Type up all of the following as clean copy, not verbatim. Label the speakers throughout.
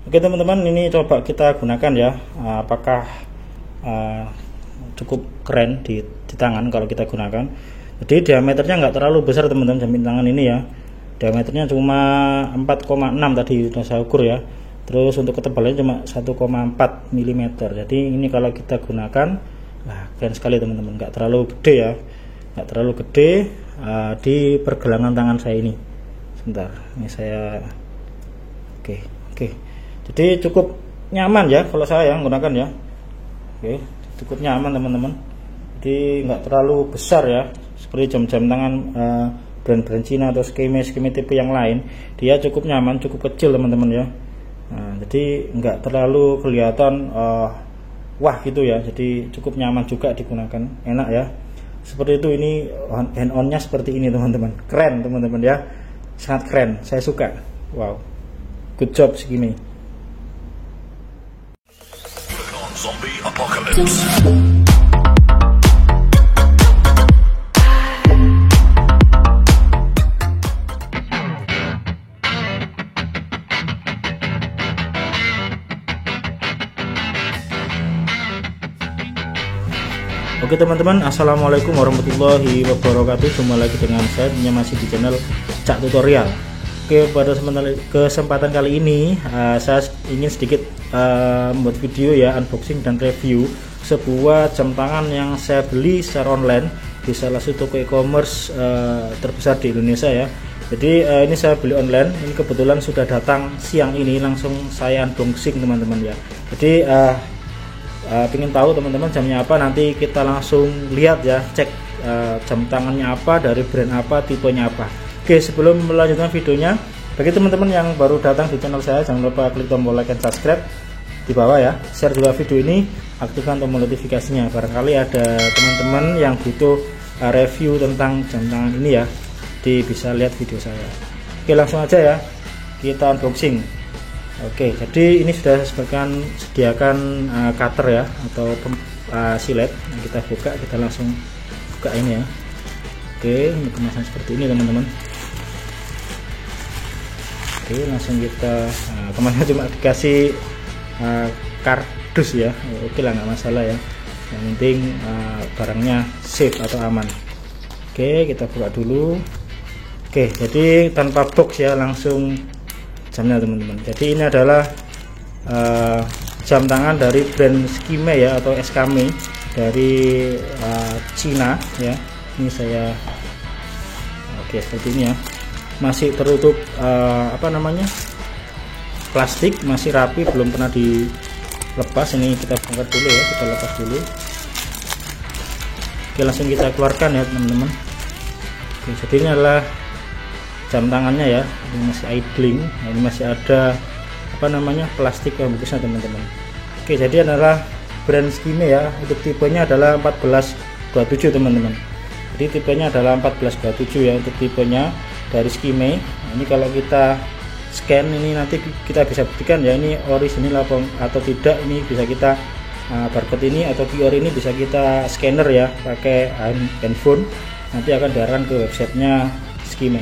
Speaker 1: Oke teman-teman, ini coba kita gunakan ya, apakah cukup keren di tangan kalau kita gunakan. Jadi diameternya nggak terlalu besar teman-teman, jam tangan ini ya, diameternya cuma 4,6 tadi sudah saya ukur ya. Terus untuk ketebalannya cuma 1,4 mm. Jadi ini kalau kita gunakan, keren sekali teman-teman, nggak terlalu gede ya, nggak terlalu gede di pergelangan tangan saya ini. Sebentar, ini saya oke. Jadi cukup nyaman ya kalau saya menggunakan ya. Oke, cukup nyaman teman-teman. Jadi nggak terlalu besar ya, seperti jam-jam tangan brand-brand Cina atau skeme tipe yang lain. Dia cukup nyaman, cukup kecil teman-teman ya. Nah, jadi nggak terlalu kelihatan wah gitu ya. Jadi cukup nyaman juga digunakan, enak ya. Seperti itu, ini hand on-nya seperti ini teman-teman. Keren teman-teman ya, sangat keren, saya suka. Wow, good job segini.
Speaker 2: Zombie apocalypse.
Speaker 1: Oke teman-teman, assalamualaikum warahmatullahi wabarakatuh. Jumpa lagi dengan saya, masih di channel Cak Tutorial. Oke, pada kesempatan kali ini saya ingin sedikit membuat video ya, unboxing dan review sebuah jam tangan yang saya beli secara online di salah satu toko e-commerce terbesar di Indonesia ya. Jadi ini saya beli online, ini kebetulan sudah datang siang ini, langsung saya unboxing teman-teman ya. Jadi ingin tahu teman-teman jamnya apa, nanti kita langsung lihat ya, cek jam tangannya apa, dari brand apa, tipenya apa. Oke, sebelum melanjutkan videonya, bagi teman-teman yang baru datang di channel saya, jangan lupa klik tombol like dan subscribe di bawah ya. Share juga video ini, aktifkan tombol notifikasinya. Barangkali ada teman-teman yang butuh review tentang jam tangan ini ya, bisa lihat video saya. Oke, langsung aja ya, kita unboxing. Oke, jadi ini sudah sediakan cutter ya, atau silet. Nah, kita buka, kita langsung buka ini ya. Oke, ini kemasan seperti ini teman-teman. Oke, langsung kita kemarin cuma dikasih kardus ya. Oke lah, nggak masalah ya, yang penting barangnya safe atau aman. Oke, kita buka dulu. Oke, jadi tanpa box ya, langsung jamnya teman-teman. Jadi ini adalah jam tangan dari brand Skime ya, atau Skame dari Cina ya. Ini saya seperti ini ya, masih tertutup plastik, masih rapi, belum pernah dilepas. Ini kita bongkar dulu ya, kita lepas dulu. Oke, langsung kita keluarkan ya teman-teman. Oke, jadi ini adalah jam tangannya ya, ini masih idling. Nah, ini masih ada plastik yang bagusnya teman-teman. Oke, jadi adalah brand Skime ya, untuk tipenya adalah 1427 teman-teman. Jadi tipenya adalah 1427 ya, untuk tipenya dari Skime. Nah, ini kalau kita scan ini nanti kita bisa buktikan ya, ini orisinil atau tidak. Ini bisa kita barcode ini atau QR ini bisa kita scanner ya, pakai handphone. Nanti akan diarahkan ke websitenya Skime.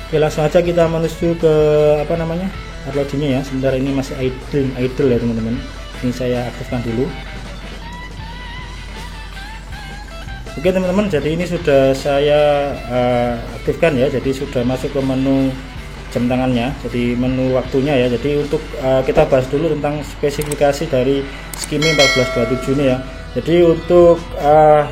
Speaker 1: Oke, langsung aja kita menuju ke arlodinya ya. Sebentar, ini masih idle ya teman-teman. Ini saya aktifkan dulu. Oke teman-teman, jadi ini sudah saya aktifkan ya. Jadi sudah masuk ke menu jam tangannya, jadi menu waktunya ya. Jadi untuk kita bahas dulu tentang spesifikasi dari Skime 1427 ini ya. Jadi untuk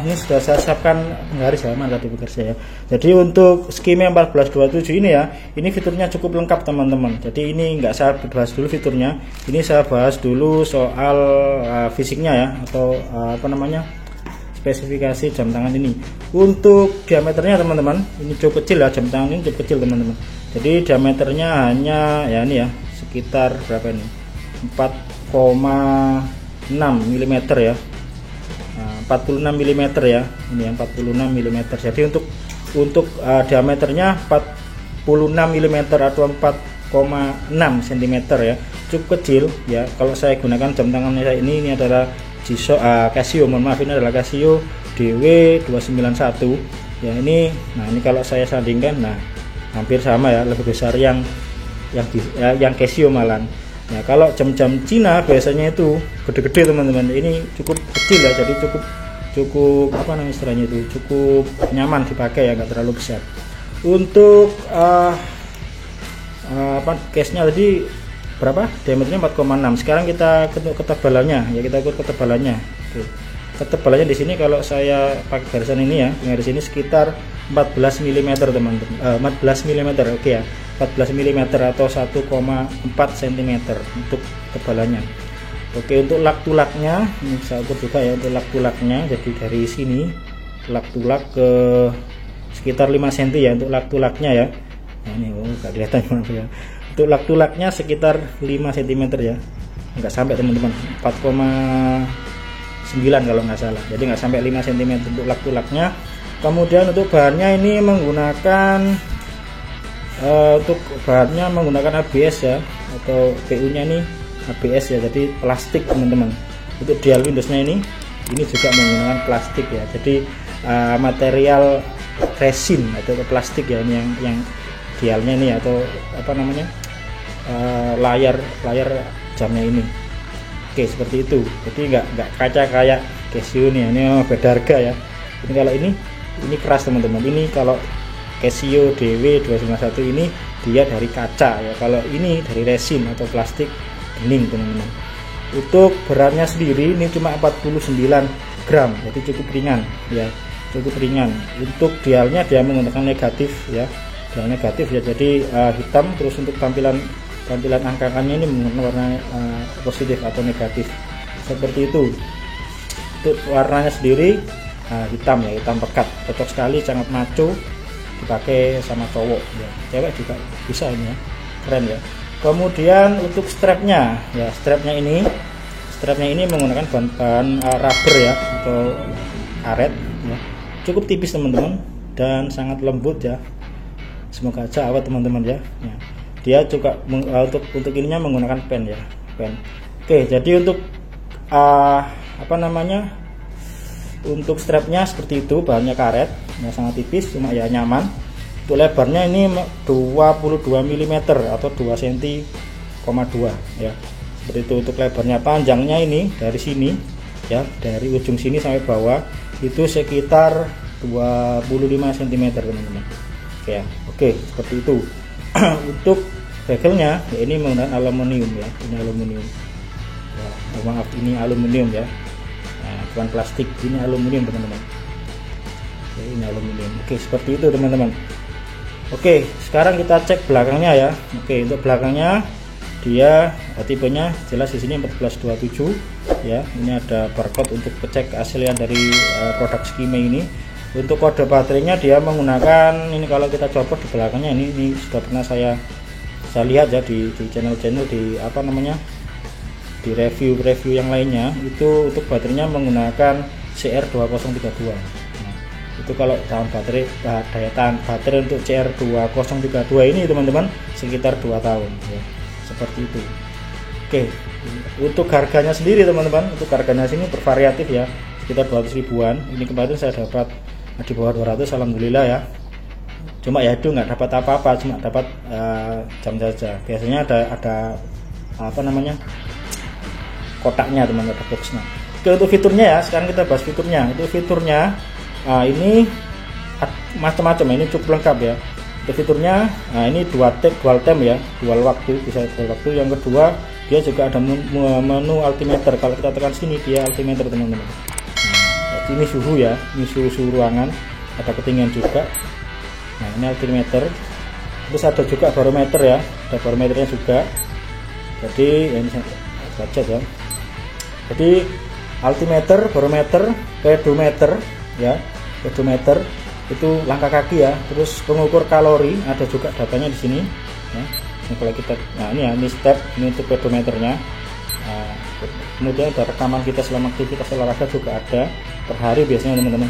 Speaker 1: ini sudah saya siapkan garis halaman tadi bekerja ya. Jadi untuk Skime 1427 ini ya, ini fiturnya cukup lengkap teman-teman. Jadi ini nggak saya bahas dulu fiturnya, ini saya bahas dulu soal fisiknya ya, atau spesifikasi jam tangan ini. Untuk diameternya teman-teman, ini cukup kecil ya, jam tangan ini cukup kecil teman-teman. Jadi diameternya hanya ya ini ya, sekitar berapa ini, 4,6 mm ya, 46 mm ya, ini yang 46 mm. Jadi untuk diameternya 46 mm atau 4,6 cm ya, cukup kecil ya. Kalau saya gunakan jam tangan saya ini adalah Casio, mohon maaf, ini adalah Casio DW291 ya. Ini kalau saya sandingkan, hampir sama ya, lebih besar yang Casio malan. Nah kalau jam-jam Cina biasanya itu gede-gede teman-teman, ini cukup kecil ya, jadi cukup apa namanya istilahnya itu, cukup nyaman dipakai ya, nggak terlalu besar. Untuk case-nya tadi berapa? Diameternya 4,6. Sekarang kita ketebalannya ya, kita ukur ketebalannya. Oke. Ketebalannya di sini kalau saya pakai garisan ini ya, di sini sekitar 14 mm teman-teman. 14 mm oke ya. 14 mm atau 1,4 cm untuk ketebalannya. Oke, untuk lak tulaknya ini saya ukur juga ya, untuk lak tulaknya. Jadi dari sini lak tulak ke sekitar 5 cm ya untuk lak tulaknya ya. Nah, ini nggak kelihatan ya. Untuk lak tulaknya sekitar 5 cm ya. Enggak sampai teman-teman. 4,9 kalau nggak salah. Jadi nggak sampai 5 cm untuk lak tulaknya. Kemudian untuk bahannya ini menggunakan ABS ya, atau PU-nya ini ABS ya, jadi plastik teman-teman. Untuk dial Windowsnya ini juga menggunakan plastik ya, jadi material resin atau plastik ya, ini yang dialnya ini atau apa namanya layar jamnya ini. Oke, seperti itu. Jadi nggak kaca kayak Casio nih, ini beda harga ya. Ini kalau ini keras teman-teman. Ini kalau Casio DW251 ini dia dari kaca ya, kalau ini dari resin atau plastik bening teman-teman. Untuk beratnya sendiri ini cuma 49 gram, jadi cukup ringan ya, cukup ringan. Untuk dialnya dia menggunakan negatif ya, dial negatif ya, jadi hitam. Terus untuk tampilan angka-angkanya ini menggunakan warna positif atau negatif seperti itu. Untuk warnanya sendiri hitam ya, hitam pekat, cocok sekali, sangat maco dipakai sama cowok ya, cewek juga bisa ini ya, keren ya. Kemudian untuk strapnya ya, strapnya ini menggunakan bahan rubber ya atau karet ya, cukup tipis teman-teman dan sangat lembut ya, semoga aja awet teman-teman ya. Dia juga untuk ininya menggunakan pen ya, pen. Oke, jadi untuk untuk strapnya seperti itu, bahannya karet ya, sangat tipis cuma ya nyaman. Untuk lebarnya ini 22 mm atau 2 cm,2 ya, seperti itu. Untuk lebarnya, panjangnya ini dari sini ya, dari ujung sini sampai bawah itu sekitar 25 cm teman-teman. Oke ya, oke seperti itu. Untuk bezelnya ya, ini menggunakan aluminium ya, ini aluminium ya, maaf ini aluminium ya, nah, bukan plastik, ini aluminium teman-teman. Oke, ini aluminium. Oke, seperti itu teman-teman. Oke, sekarang kita cek belakangnya ya. Oke, untuk belakangnya dia tipenya jelas di sini 1427 ya. Ini ada barcode untuk cek keaslian dari produk Skime ini. Untuk kode baterainya dia menggunakan ini, kalau kita copot di belakangnya ini sudah pernah saya lihat ya di channel-channel di apa namanya, di review yang lainnya. Itu untuk baterainya menggunakan CR2032. Itu kalau daya tahan baterai untuk CR2032 ini teman-teman sekitar 2 tahun ya, seperti itu. Oke, untuk harganya sendiri teman-teman, untuk harganya sini bervariatif ya, sekitar 200 ribuan. Ini kemarin saya dapat di bawah 200 alhamdulillah ya. Cuma ya itu nggak dapat apa-apa, cuma dapat jam saja. Biasanya ada apa namanya, kotaknya teman-teman, ada boxnya. Oke, untuk fiturnya ya, sekarang kita bahas fiturnya. Itu fiturnya ini macam-macam, ini cukup lengkap ya. Untuk fiturnya, ini dual tap ya, dual waktu, bisa dual waktu. Yang kedua, dia juga ada menu altimeter. Kalau kita tekan sini dia altimeter teman-teman. Ini suhu ya, ini suhu ruangan, ada ketinggian juga. Nah, ini altimeter. Terus ada juga barometer ya, ada barometernya juga. Jadi ini saya baca ya. Jadi altimeter, barometer, pedometer ya, pedometer itu langkah kaki ya. Terus pengukur kalori ada juga datanya di sini ya. Ini kalau kita, nah ini ya, ini step, ini untuk pedometernya. Kemudian ada rekaman kita selama aktivitas olahraga juga ada per hari biasanya teman-teman.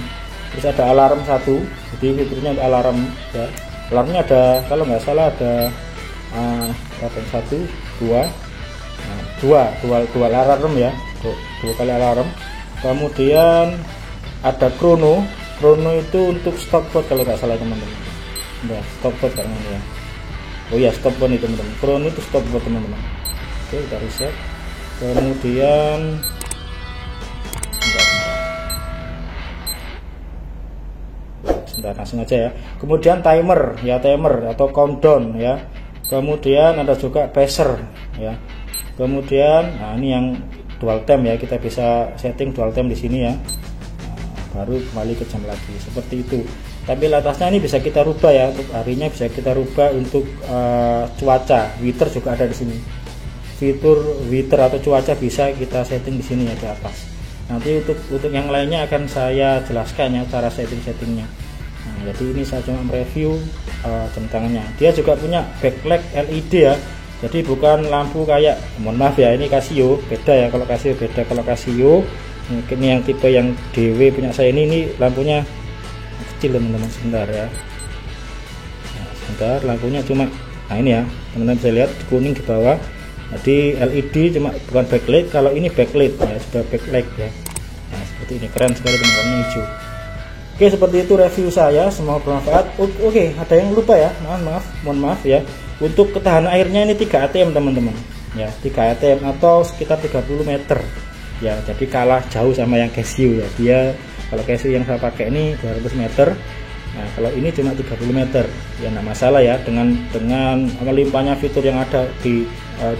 Speaker 1: Terus ada alarm 1, jadi fiturnya ada alarm ya. Alarmnya ada, kalau nggak salah ada 1, 2, dua alarm ya, dua kali alarm. Kemudian ada krono itu untuk stopwatch kalau nggak salah teman-teman. Nah, stopwatch karena ya. Oh ya, stopwatch itu teman-teman. Krono itu stopwatch teman-teman. Oke, kita reset. Kemudian sebentar, langsung aja ya. Kemudian timer ya, timer atau countdown ya. Kemudian ada juga pacer ya. Kemudian nah ini yang dual time ya, kita bisa setting dual time di sini ya. Baru kembali ke jam lagi seperti itu. Tapi atasnya ini bisa kita rubah ya, untuk harinya bisa kita rubah. Untuk cuaca Wither juga ada di sini, fitur Wither atau cuaca bisa kita setting di sini ya, di atas. Nanti untuk yang lainnya akan saya jelaskan ya cara settingnya. Nah, jadi ini saya cuma mereview jam tangannya. Dia juga punya backlight LED ya, jadi bukan lampu kayak, mohon maaf ya, ini Casio beda ya. Kalau Casio beda, kalau Casio mungkin yang tipe yang DW punya saya ini lampunya kecil teman-teman. Sebentar ya, nah, sebentar, lampunya cuma, nah ini ya teman-teman bisa lihat kuning di bawah. Jadi LED cuma bukan backlight. Kalau ini backlight ya, sudah backlight ya. Nah seperti ini, keren sekali teman-teman, hijau. Oke, seperti itu review saya, semoga bermanfaat. Oke, ada yang lupa ya, mohon maaf ya. Untuk ketahanan airnya ini 3 ATM teman-teman ya, 3 ATM atau sekitar 30 meter ya. Jadi kalah jauh sama yang Casio ya. Dia kalau Casio yang saya pakai ini 200 meter. Nah kalau ini cuma 30 meter ya, nggak masalah ya. Dengan melimpahnya fitur yang ada di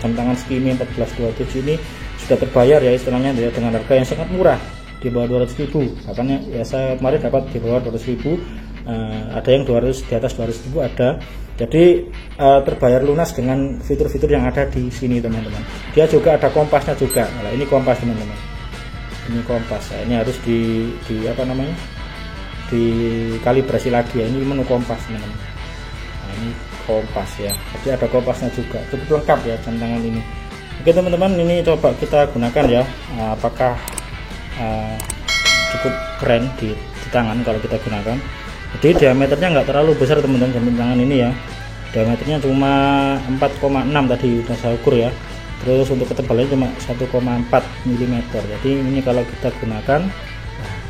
Speaker 1: jam tangan Skimmy 1427 ini sudah terbayar ya istilahnya ya, dengan harga yang sangat murah, di bawah 200.000. Makanya ya saya kemarin dapat di bawah 200.000. Ada yang 200, di atas 200.000 ada. Jadi terbayar lunas dengan fitur-fitur yang ada di sini teman-teman. Dia juga ada kompasnya juga. Nah, ini kompas teman-teman, ini kompas. Nah, ini harus di apa namanya, dikalibrasi lagi ya. Ini menu kompas teman-teman. Nah, ini kompas ya, jadi ada kompasnya juga, cukup lengkap ya jam tangan ini. Oke teman-teman, ini coba kita gunakan ya. Apakah cukup keren di tangan kalau kita gunakan. Jadi diameternya nggak terlalu besar teman-teman jam tangan ini ya. Diameternya cuma 4,6 tadi udah saya ukur ya. Terus untuk ketebalannya cuma 1,4 mm. Jadi ini kalau kita gunakan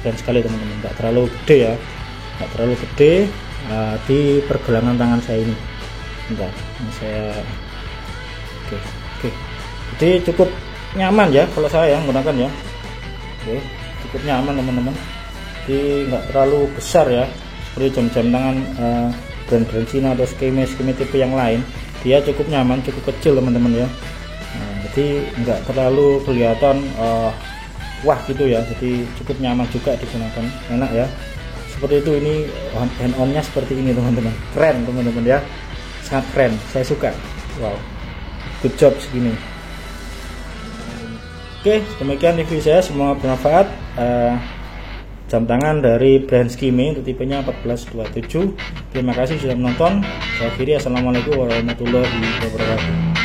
Speaker 1: keren sekali teman-teman, nggak terlalu gede ya, nggak terlalu gede di pergelangan tangan saya ini. Bentar, ini saya oke. Jadi cukup nyaman ya kalau saya menggunakan ya. Oke, cukup nyaman teman-teman. Jadi nggak terlalu besar ya, seperti jam-jam tangan brand-brand Cina atau Skimmy tipe yang lain. Dia cukup nyaman, cukup kecil teman-teman ya. Nah, jadi nggak terlalu kelihatan wah gitu ya. Jadi cukup nyaman juga digunakan, enak ya. Seperti itu, ini hand on-nya seperti ini teman-teman. Keren teman-teman ya, sangat keren, saya suka. Wow, good job segini. Oke, demikian review saya, semoga bermanfaat. Jam tangan dari brand Skimmy untuk tipenya 1427. Terima kasih sudah menonton. Saya akhiri, assalamualaikum warahmatullahi wabarakatuh.